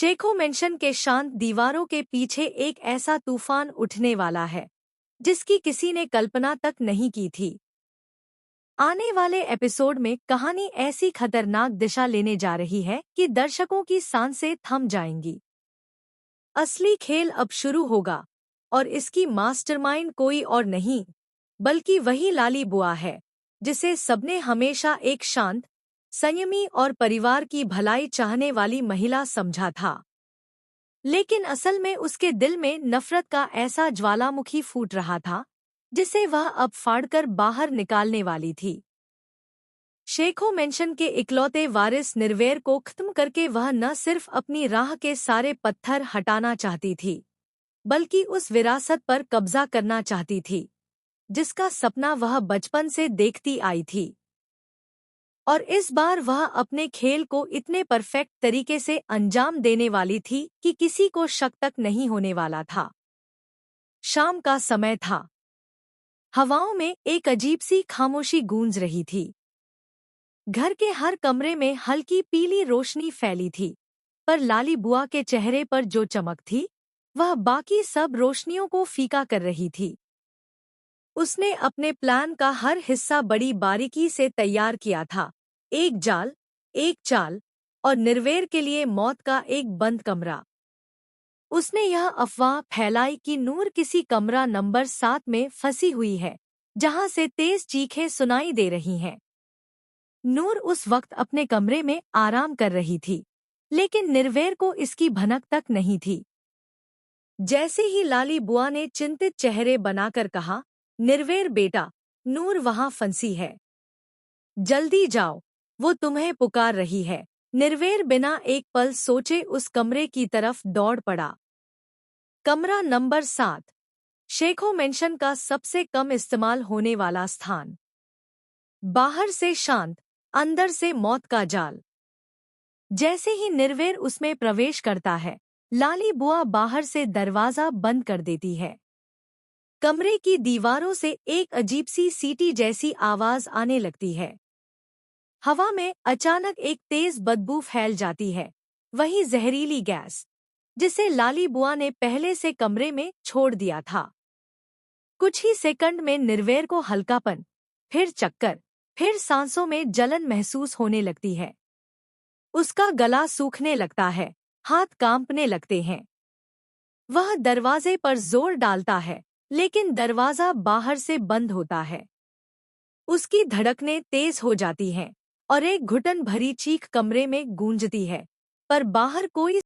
शेखो mention के शांत दीवारों के पीछे एक ऐसा तूफान उठने वाला है जिसकी किसी ने कल्पना तक नहीं की थी। आने वाले एपिसोड में कहानी ऐसी खतरनाक दिशा लेने जा रही है कि दर्शकों की सांसें थम जाएंगी। असली खेल अब शुरू होगा और इसकी मास्टरमाइंड कोई और नहीं बल्कि वही लाली बुआ है जिसे सबने हमेशा एक शांत, संयमी और परिवार की भलाई चाहने वाली महिला समझा था। लेकिन असल में उसके दिल में नफरत का ऐसा ज्वालामुखी फूट रहा था जिसे वह अब फाड़कर बाहर निकालने वाली थी। शेखो मेंशन के इकलौते वारिस निर्वेर को खत्म करके वह न सिर्फ अपनी राह के सारे पत्थर हटाना चाहती थी बल्कि उस विरासत पर कब्जा करना चाहती थी जिसका सपना वह बचपन से देखती आई थी। और इस बार वह अपने खेल को इतने परफेक्ट तरीके से अंजाम देने वाली थी कि किसी को शक तक नहीं होने वाला था। शाम का समय था। हवाओं में एक अजीब सी खामोशी गूंज रही थी। घर के हर कमरे में हल्की पीली रोशनी फैली थी, पर लाली बुआ के चेहरे पर जो चमक थी वह बाकी सब रोशनियों को फीका कर रही थी। उसने अपने प्लान का हर हिस्सा बड़ी बारीकी से तैयार किया था, एक जाल, एक चाल और निर्वेर के लिए मौत का एक बंद कमरा। उसने यह अफवाह फैलाई कि नूर किसी कमरा नंबर 7 में फंसी हुई है जहां से तेज चीखें सुनाई दे रही हैं। नूर उस वक्त अपने कमरे में आराम कर रही थी, लेकिन निर्वेर को इसकी भनक तक नहीं थी। जैसे ही लाली बुआ ने चिंतित चेहरे बनाकर कहा, निर्वेर बेटा, नूर वहां फंसी है, जल्दी जाओ, वो तुम्हें पुकार रही है। निर्वेर बिना एक पल सोचे उस कमरे की तरफ दौड़ पड़ा। कमरा नंबर 7, शेखो मेंशन का सबसे कम इस्तेमाल होने वाला स्थान। बाहर से शांत, अंदर से मौत का जाल। जैसे ही निर्वेर उसमें प्रवेश करता है, लाली बुआ बाहर से दरवाजा बंद कर देती है। कमरे की दीवारों से एक अजीब सी सीटी जैसी आवाज आने लगती है। हवा में अचानक एक तेज बदबू फैल जाती है, वही जहरीली गैस जिसे लाली बुआ ने पहले से कमरे में छोड़ दिया था। कुछ ही सेकंड में निर्वेर को हल्कापन, फिर चक्कर, फिर सांसों में जलन महसूस होने लगती है। उसका गला सूखने लगता है, हाथ कांपने लगते हैं। वह दरवाजे पर जोर डालता है, लेकिन दरवाजा बाहर से बंद होता है। उसकी धड़कनें तेज हो जाती हैं और एक घुटन भरी चीख कमरे में गूंजती है, पर बाहर कोई